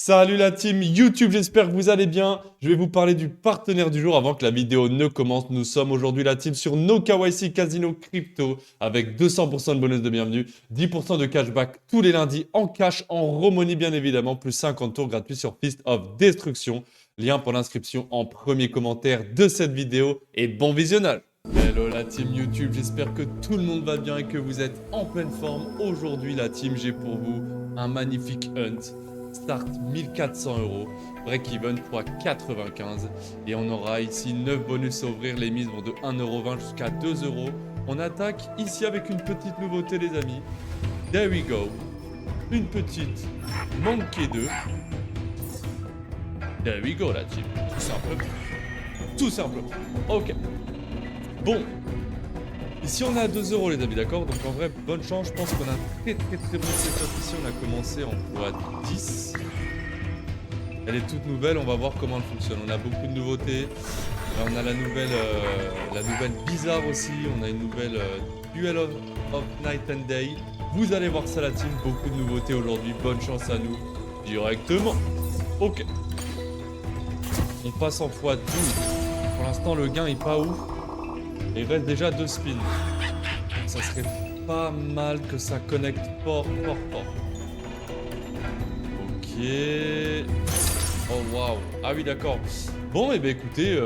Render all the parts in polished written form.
Salut la team YouTube, j'espère que vous allez bien. Je vais vous parler du partenaire du jour avant que la vidéo ne commence. Nous sommes aujourd'hui la team sur NoKYC Casino Crypto avec 200% de bonus de bienvenue, 10% de cashback tous les lundis en cash, en remoney bien évidemment, plus 50 tours gratuits sur Fist of Destruction. Lien pour l'inscription en premier commentaire de cette vidéo et bon visionnage. Hello la team YouTube, j'espère que tout le monde va bien et que vous êtes en pleine forme. Aujourd'hui la team, j'ai pour vous un magnifique hunt. Start 1400 €, break-even 3,95 et on aura ici 9 bonus à ouvrir, les mises vont de 1,20 € jusqu'à 2 €. On attaque ici avec une petite nouveauté les amis, there we go, une petite Monkey 2, there we go la team, tout simplement, ok, bon. Ici on est à 2 € les amis, d'accord? Donc en vrai, bonne chance, je pense qu'on a un très bon setup ici. On a commencé en x10. Elle est toute nouvelle, on va voir comment elle fonctionne. On a beaucoup de nouveautés. Là, on a la nouvelle bizarre aussi. On a une nouvelle Duel of Night and Day. Vous allez voir ça la team, beaucoup de nouveautés aujourd'hui. Bonne chance à nous, directement. Ok. On passe en x12. Pour l'instant, le gain est pas ouf. Il reste déjà 2 spins. Ça serait pas mal que ça connecte fort. Ok. Oh waouh. Ah oui d'accord. Bon et bien écoutez,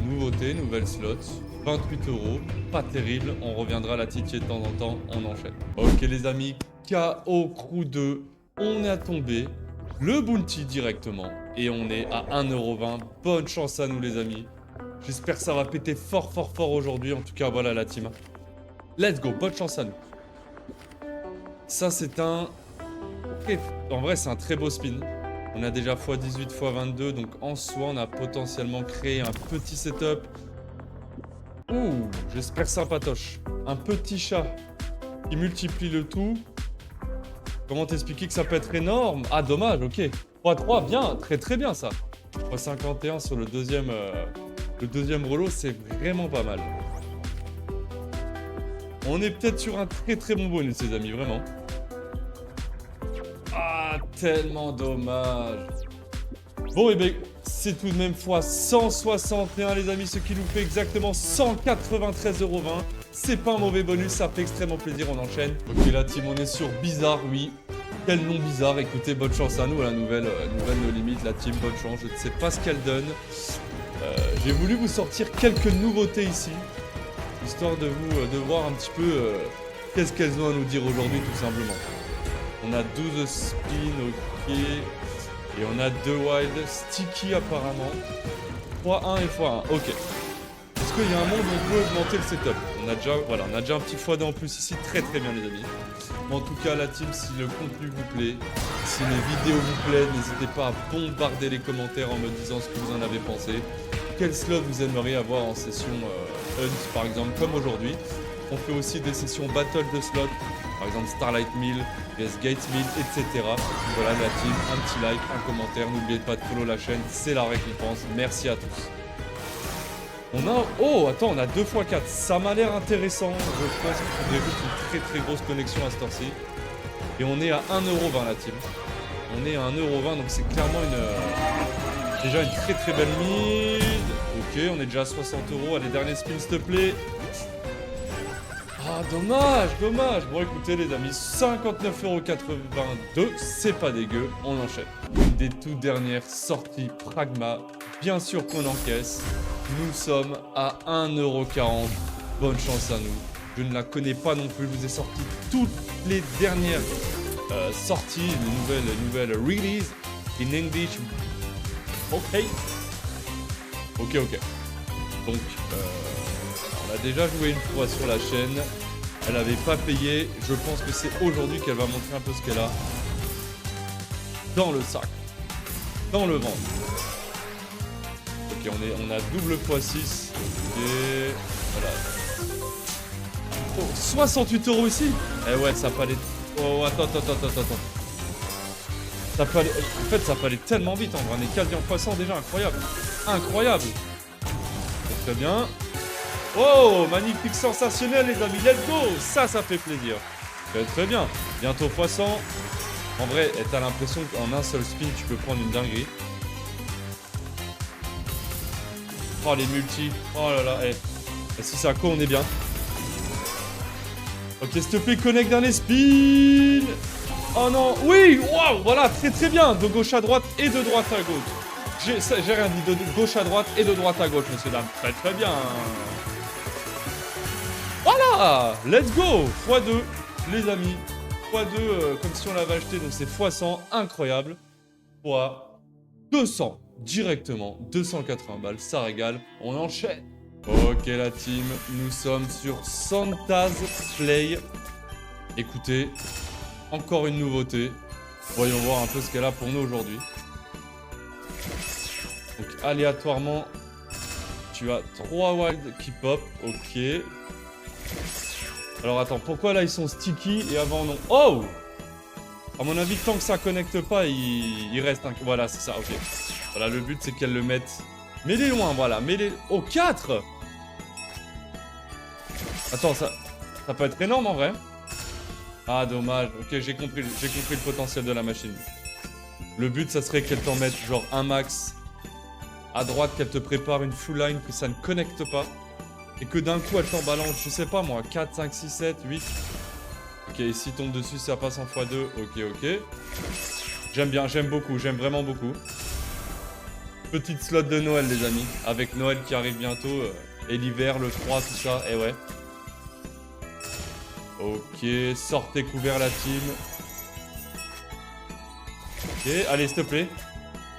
nouveauté, nouvelle slot. 28 €. Pas terrible. On reviendra la titiller de temps en temps. On enchaîne. Ok les amis. KO Crew 2. On est à tomber. Le bounty directement. Et on est à 1,20 €. Bonne chance à nous les amis. J'espère que ça va péter fort aujourd'hui. En tout cas, voilà la team. Let's go, bonne chance à nous. Ça, c'est un... En vrai, c'est un très beau spin. On a déjà x18, x22. Donc, en soi, on a potentiellement créé un petit setup. Ouh, j'espère sympatoche. Un petit chat qui multiplie le tout. Comment t'expliquer que ça peut être énorme? Ah, dommage, ok. x3, bien, très bien ça. x51 sur le deuxième... Le deuxième rouleau, c'est vraiment pas mal. On est peut-être sur un très bon bonus, les amis, vraiment. Ah, tellement dommage. Bon, et bien, c'est tout de même fois 161, les amis, ce qui nous fait exactement 193,20 €. C'est pas un mauvais bonus, ça fait extrêmement plaisir, on enchaîne. Ok, la team, on est sur Bizarre, oui. Quel nom bizarre, écoutez, bonne chance à nous, la nouvelle No Limit, la team, bonne chance. Je ne sais pas ce qu'elle donne. J'ai voulu vous sortir quelques nouveautés ici, histoire de voir un petit peu qu'est-ce qu'elles ont à nous dire aujourd'hui tout simplement. On a 12 spins, ok, et on a 2 wild, sticky apparemment, x1 et x1, ok. Est-ce qu'il y a un monde où on peut augmenter le setup? On a déjà un petit x2 en plus ici, très bien les amis. Mais en tout cas la team, si le contenu vous plaît, si les vidéos vous plaisent, n'hésitez pas à bombarder les commentaires en me disant ce que vous en avez pensé. Quel slot vous aimeriez avoir en session Hunt par exemple comme aujourd'hui. On fait aussi des sessions battle de slots, par exemple Starlight Mill, vs Gate Mill, etc. Voilà la team, un petit like, un commentaire, n'oubliez pas de follow la chaîne, c'est la récompense, merci à tous. On a... Oh attends, on a 2 x 4, ça m'a l'air intéressant, je pense qu'il faudrait juste une très grosse connexion à cette heure-ci. Et on est à 1,20 € la team. On est à 1,20 €, donc c'est clairement déjà une très belle mise. Ok, on est déjà à 60 €. Allez, dernier spin, s'il te plaît. Ah, dommage. Bon, écoutez, les amis, 59,82 €. C'est pas dégueu. On enchaîne. Une des toutes dernières sorties Pragma. Bien sûr qu'on encaisse. Nous sommes à 1,40 €. Bonne chance à nous. Je ne la connais pas non plus. Je vous ai sorti toutes les dernières sorties, les nouvelles releases in English. Ok. Donc, on a déjà joué une fois sur la chaîne. Elle n'avait pas payé. Je pense que c'est aujourd'hui qu'elle va montrer un peu ce qu'elle a dans le sac, dans le ventre. Ok, on a double x6. Ok, voilà. Oh, 68 € ici. Eh ouais, ça peut aller... Oh, attends. Ça peut aller... En fait, ça peut aller tellement vite. On est quasi en x100 déjà, incroyable. Très bien. Oh, magnifique, sensationnel les amis, let's go. Ça fait plaisir. Très bien. Bientôt x100. En vrai, t'as l'impression qu'en un seul spin, tu peux prendre une dinguerie. Oh, les multis. Oh là là, si c'est à quoi, on est bien. Ok, s'il te plaît, connecte dernier spin. Oh non, oui, waouh, voilà, très très bien. De gauche à droite et de droite à gauche. J'ai rien dit, de gauche à droite et de droite à gauche, messieurs, dames. Très très bien. Voilà, let's go. x2, les amis. x2, comme si on l'avait acheté, donc c'est x100, incroyable. x 200, directement, 280 balles, ça régale. On enchaîne. Ok la team, nous sommes sur Santa's Play. Écoutez, encore une nouveauté. Voyons voir un peu ce qu'elle a pour nous aujourd'hui. Donc aléatoirement, tu as 3 wild qui pop, ok. Alors attends, pourquoi là ils sont sticky et avant non? Oh! À mon avis, tant que ça connecte pas, il reste un... Voilà, c'est ça, ok. Voilà, le but c'est qu'elle le mette... Mets-les loin, voilà, mets-les... Oh, 4! Attends, ça peut être énorme en vrai. Ah, dommage. Ok, j'ai compris le potentiel de la machine. Le but, ça serait qu'elle t'en mette genre un max à droite, qu'elle te prépare une full line, que ça ne connecte pas. Et que d'un coup, elle t'en balance, je sais pas moi, 4, 5, 6, 7, 8. Ok, et si tombe dessus, ça passe en x2. Ok. J'aime bien, j'aime beaucoup, j'aime vraiment beaucoup. Petite slot de Noël, les amis. Avec Noël qui arrive bientôt. Et l'hiver, le froid, tout ça. Et ouais. Ok, sortez couvert la team. Ok, allez, s'il te plaît.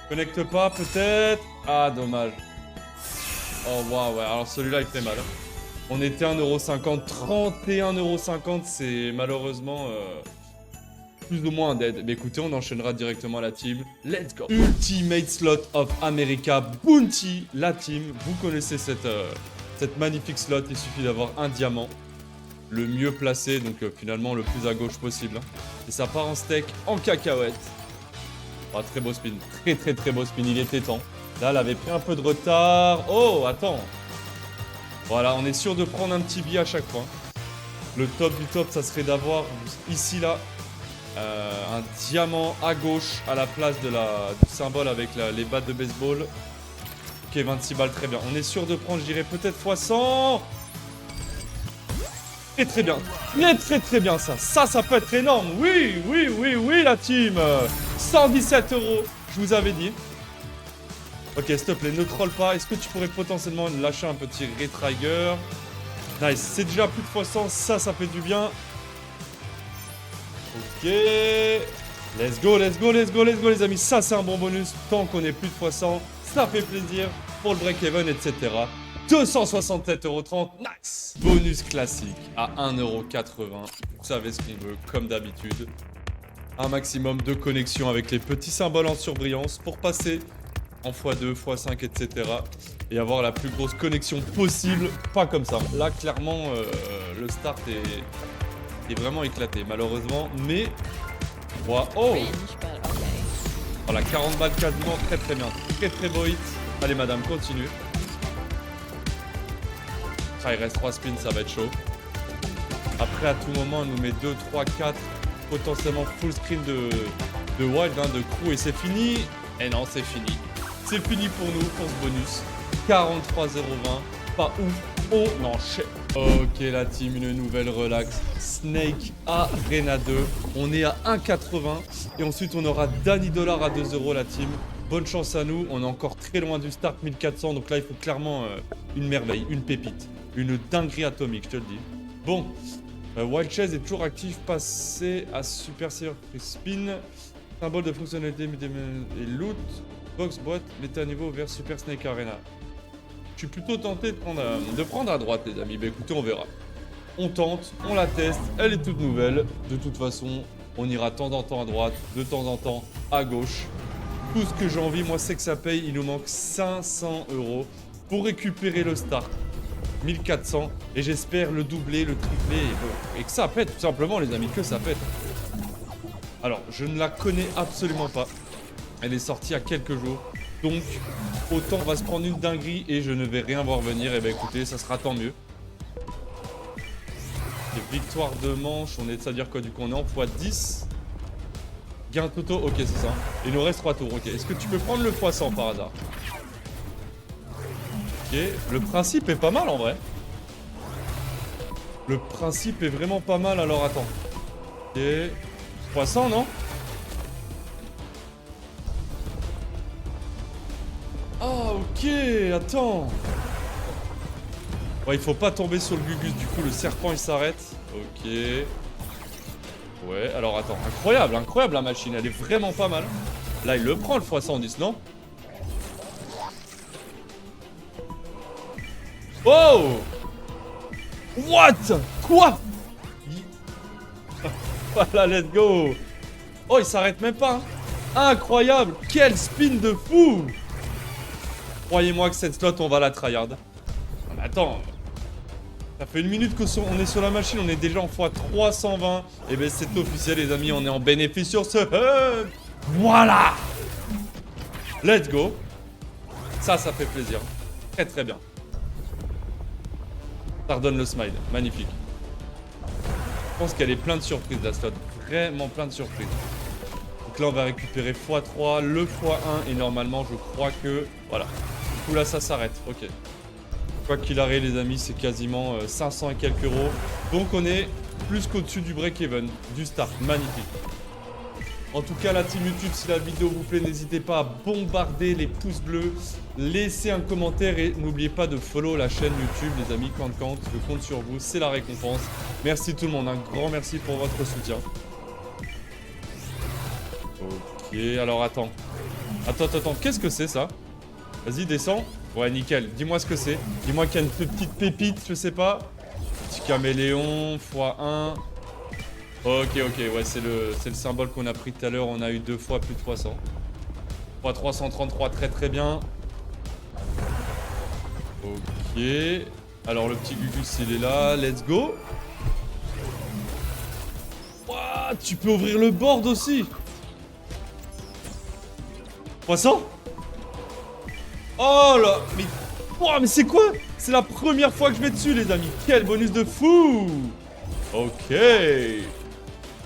Connecte pas, peut-être. Ah, dommage. Oh, waouh, ouais. Alors, celui-là, il fait mal. On était 1,50€. 31,50€, c'est malheureusement plus ou moins un dead. Mais écoutez, on enchaînera directement la team. Let's go. Ultimate Slot of America Bounty. La team, vous connaissez cette magnifique slot. Il suffit d'avoir un diamant. Le mieux placé, donc finalement le plus à gauche possible. Et ça part en steak, en cacahuète. Oh, très beau spin. Très beau spin. Il était temps. Là, elle avait pris un peu de retard. Oh, attends. Voilà, on est sûr de prendre un petit billet à chaque fois. Le top du top, ça serait d'avoir ici, là, un diamant à gauche à la place du symbole avec les battes de baseball. Ok, 26 balles, très bien. On est sûr de prendre, je dirais, peut-être x100. Très bien. Très bien, ça. Ça peut être énorme. Oui, la team. 117€, je vous avais dit. Ok, s'il te plaît, ne troll pas. Est-ce que tu pourrais potentiellement lâcher un petit retrigger? Nice, c'est déjà plus de x100. Ça fait du bien. Ok. Let's go, les amis. Ça, c'est un bon bonus. Tant qu'on est plus de x100, ça fait plaisir pour le break-even, etc. 267,30€, nice. Bonus classique à 1,80€. Vous savez ce qu'on veut, comme d'habitude. Un maximum de connexion avec les petits symboles en surbrillance pour passer en x2, x5, etc. Et avoir la plus grosse connexion possible. Pas comme ça. Là, clairement, le start est vraiment éclaté, malheureusement. Mais, wow. Oh, voilà, 40 balles quasiment, très bien. Très beau hit. Allez, madame, continue. Ah, il reste 3 spins, ça va être chaud. Après, à tout moment, elle nous met 2, 3, 4, potentiellement full screen de wild, hein, de crew, et c'est fini. Et non, c'est fini. C'est fini pour nous, pour ce bonus. 43,020, pas ouf, on enchaîne. Ok, la team, une nouvelle relax. Snake Arena 2, on est à 1,80. Et ensuite, on aura Danny Dollar à 2€, la team. Bonne chance à nous, on est encore très loin du start, 1400. Donc là, il faut clairement une merveille, une pépite. Une dinguerie atomique, je te le dis. Bon, Wild Chase est toujours actif, passé à Super Saver Free Spin. Symbole de fonctionnalité et loot. Box boîte, mettez à niveau vers Super Snake Arena. Je suis plutôt tenté de prendre à droite, les amis. Bah écoutez, on verra. On tente, on la teste, elle est toute nouvelle. De toute façon, on ira de temps en temps à droite, de temps en temps à gauche. Tout ce que j'ai envie, moi, c'est que ça paye. Il nous manque 500€ pour récupérer le start. 1400, et j'espère le doubler, le tripler, et que ça pète, tout simplement, les amis, que ça pète. Alors, je ne la connais absolument pas. Elle est sortie il y a quelques jours. Donc, autant on va se prendre une dinguerie et je ne vais rien voir venir. Et ben écoutez, ça sera tant mieux. Et victoire de manche, c'est-à-dire quoi du coup? On est en x10. Gain Toto, ok, c'est ça. Il nous reste 3 tours, ok. Est-ce que tu peux prendre le x100 par hasard? Ok, le principe est pas mal en vrai. Le principe est vraiment pas mal, alors attends. Ok, x100, non? Ah, ok, attends. Ouais, il faut pas tomber sur le Gugus, du coup le serpent il s'arrête. Ok. Ouais, alors attends, incroyable, incroyable la machine, elle est vraiment pas mal. Là il le prend le x110, non? Oh! What? Quoi? Voilà, let's go. Oh, il s'arrête même pas, hein. Incroyable. Quel spin de fou. Croyez-moi que cette slot, on va la tryhard. Non, mais attends. Ça fait 1 minute qu'on est sur la machine, on est déjà en x320. Et ben c'est officiel les amis, on est en bénéfice sur ce hunt. Voilà. Let's go. Ça fait plaisir. Très très bien. Ça redonne le smile, magnifique. Je pense qu'elle est pleine de surprises la slot. Vraiment plein de surprises. Donc là on va récupérer x3, le x1 et normalement je crois que... Voilà. Du coup là ça s'arrête, ok. Quoi qu'il arrive les amis, c'est quasiment 500 et quelques euros. Donc on est plus qu'au-dessus du break-even, du start, magnifique. En tout cas la team YouTube, si la vidéo vous plaît, n'hésitez pas à bombarder les pouces bleus, laissez un commentaire et n'oubliez pas de follow la chaîne YouTube les amis, quand je compte sur vous, c'est la récompense. Merci tout le monde, un grand merci pour votre soutien. Ok, alors attends, qu'est-ce que c'est ça? Vas-y, descends. Ouais, nickel. Dis-moi ce que c'est. Dis-moi qu'il y a une petite pépite, je sais pas. Petit caméléon, x1. Ok, ouais, c'est le symbole qu'on a pris tout à l'heure. On a eu 2 fois plus de 300. x 333, très très bien. Ok. Alors, le petit Gugus, il est là. Let's go. Ouah, tu peux ouvrir le board aussi. 300. Oh là, mais... Oh, mais c'est quoi? C'est la première fois que je vais dessus, les amis. Quel bonus de fou. Ok.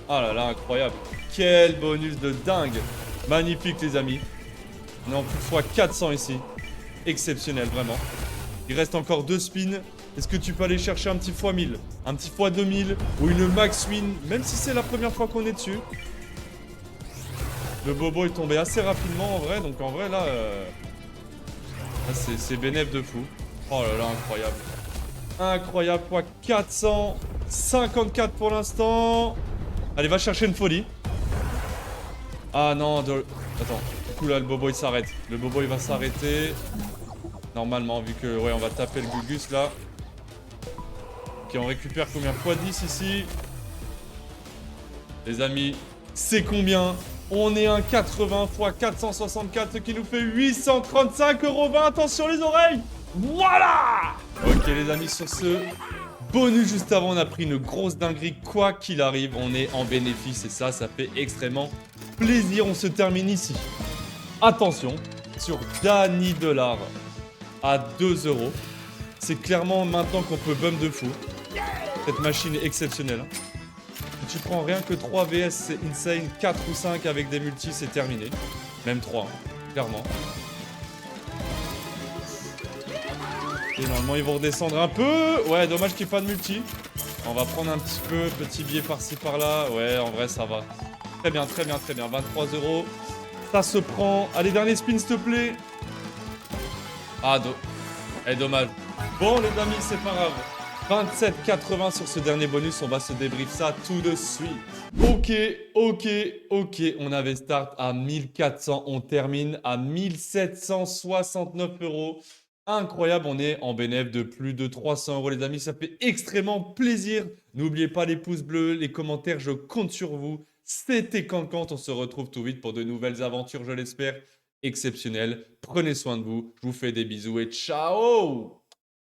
Ah là là, incroyable. Quel bonus de dingue. Magnifique, les amis. On est en plus de fois 400 ici. Exceptionnel, vraiment. Il reste encore 2 spins. Est-ce que tu peux aller chercher un petit x 1000, un petit x 2000 ou une max win, même si c'est la première fois qu'on est dessus? Le bobo est tombé assez rapidement en vrai, donc en vrai là... c'est bénéf de fou. Oh là là, incroyable. Incroyable, quoi. 454 pour l'instant. Allez, va chercher une folie. Ah non, Attends, du coup là, le bobo il s'arrête. Le bobo il va s'arrêter. Normalement, vu que, ouais, on va taper le Gugus là. Ok, on récupère combien? x 10 ici. Les amis, c'est combien? On est un 80 x 464, ce qui nous fait 835,20 €. Attention les oreilles. Voilà. Ok les amis, sur ce bonus juste avant, on a pris une grosse dinguerie. Quoi qu'il arrive, on est en bénéfice et ça fait extrêmement plaisir. On se termine ici. Attention, sur Danny Dollar à 2 €. C'est clairement maintenant qu'on peut bump de fou. Cette machine est exceptionnelle. Si tu prends rien que 3 VS, c'est insane. 4 ou 5 avec des multis, c'est terminé. Même 3, hein, clairement. Et normalement, ils vont redescendre un peu. Ouais, dommage qu'il n'y ait pas de multi. On va prendre un petit peu, petit billet par-ci, par-là. Ouais, en vrai, ça va. Très bien, très bien, très bien. 23 €. Ça se prend. Allez, dernier spin, s'il te plaît. Ah, dommage. Bon, les amis, c'est pas grave. 27,80 sur ce dernier bonus, on va se débrief ça tout de suite. Ok, on avait start à 1400, on termine à 1769 €. Incroyable, on est en bénéfice de plus de 300 € les amis, ça fait extrêmement plaisir. N'oubliez pas les pouces bleus, les commentaires, je compte sur vous. C'était Cancan, on se retrouve tout vite pour de nouvelles aventures, je l'espère, exceptionnelles. Prenez soin de vous, je vous fais des bisous et ciao!